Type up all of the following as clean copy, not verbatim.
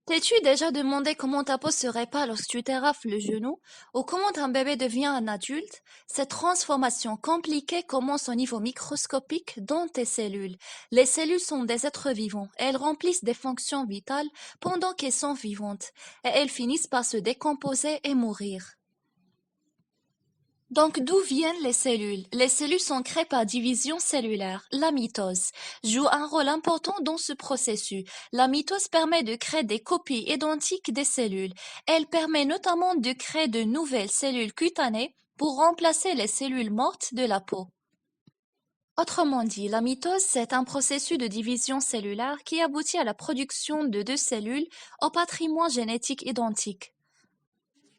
T'es-tu déjà demandé comment ta peau se répare lorsque tu t'érafles le genou ou comment un bébé devient un adulte? Cette transformation compliquée commence au niveau microscopique dans tes cellules. Les cellules sont des êtres vivants. Elles remplissent des fonctions vitales pendant qu'elles sont vivantes et elles finissent par se décomposer et mourir. Donc, d'où viennent les cellules? Les cellules sont créées par division cellulaire. La mitose joue un rôle important dans ce processus. La mitose permet de créer des copies identiques des cellules. Elle permet notamment de créer de nouvelles cellules cutanées pour remplacer les cellules mortes de la peau. Autrement dit, la mitose, c'est un processus de division cellulaire qui aboutit à la production de deux cellules au patrimoine génétique identique.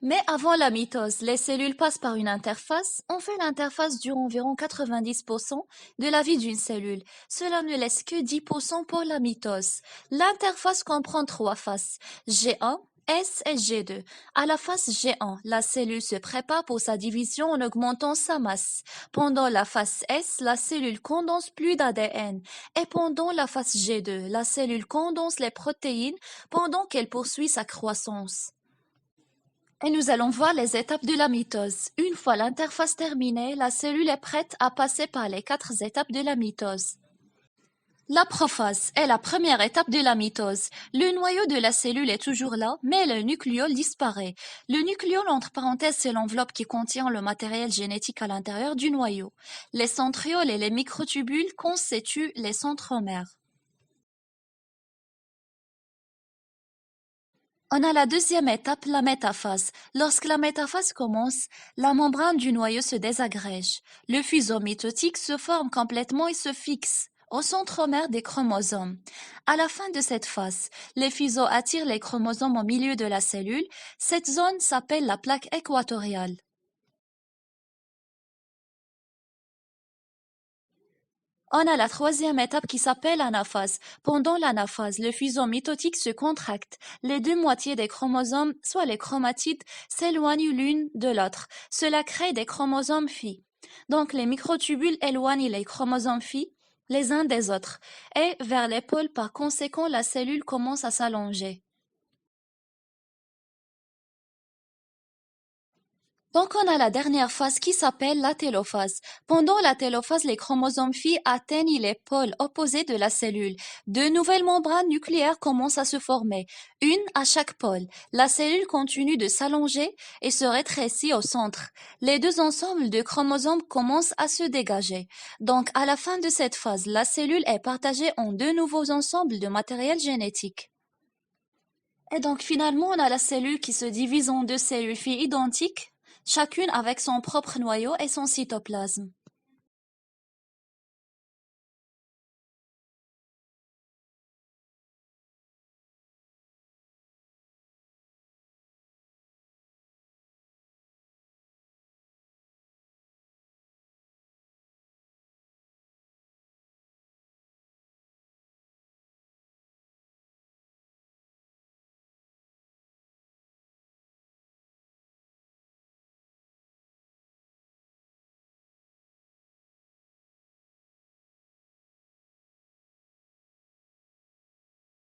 Mais avant la mitose, les cellules passent par une interface. En fait, l'interface dure environ 90% de la vie d'une cellule. Cela ne laisse que 10% pour la mitose. L'interface comprend trois faces, G1, S et G2. À la phase G1, la cellule se prépare pour sa division en augmentant sa masse. Pendant la phase S, la cellule condense plus d'ADN. Et pendant la phase G2, la cellule condense les protéines pendant qu'elle poursuit sa croissance. Et nous allons voir les étapes de la mitose. Une fois l'interface terminée, la cellule est prête à passer par les quatre étapes de la mitose. La prophase est la première étape de la mitose. Le noyau de la cellule est toujours là, mais le nucléole disparaît. Le nucléole, entre parenthèses, c'est l'enveloppe qui contient le matériel génétique à l'intérieur du noyau. Les centrioles et les microtubules constituent les centromères. On a la deuxième étape, la métaphase. Lorsque la métaphase commence, la membrane du noyau se désagrège. Le fuseau mitotique se forme complètement et se fixe au centromère des chromosomes. À la fin de cette phase, les fuseaux attirent les chromosomes au milieu de la cellule. Cette zone s'appelle la plaque équatoriale. On a la troisième étape qui s'appelle anaphase. Pendant l'anaphase, le fuseau mitotique se contracte. Les deux moitiés des chromosomes, soit les chromatides, s'éloignent l'une de l'autre. Cela crée des chromosomes filles. Donc les microtubules éloignent les chromosomes filles les uns des autres. Et vers l'épaule, par conséquent, la cellule commence à s'allonger. Donc, on a la dernière phase qui s'appelle la télophase. Pendant la télophase, les chromosomes filles atteignent les pôles opposés de la cellule. De nouvelles membranes nucléaires commencent à se former, une à chaque pôle. La cellule continue de s'allonger et se rétrécit au centre. Les deux ensembles de chromosomes commencent à se dégager. Donc, à la fin de cette phase, la cellule est partagée en deux nouveaux ensembles de matériel génétique. Et donc finalement, on a la cellule qui se divise en deux cellules filles identiques, chacune avec son propre noyau et son cytoplasme.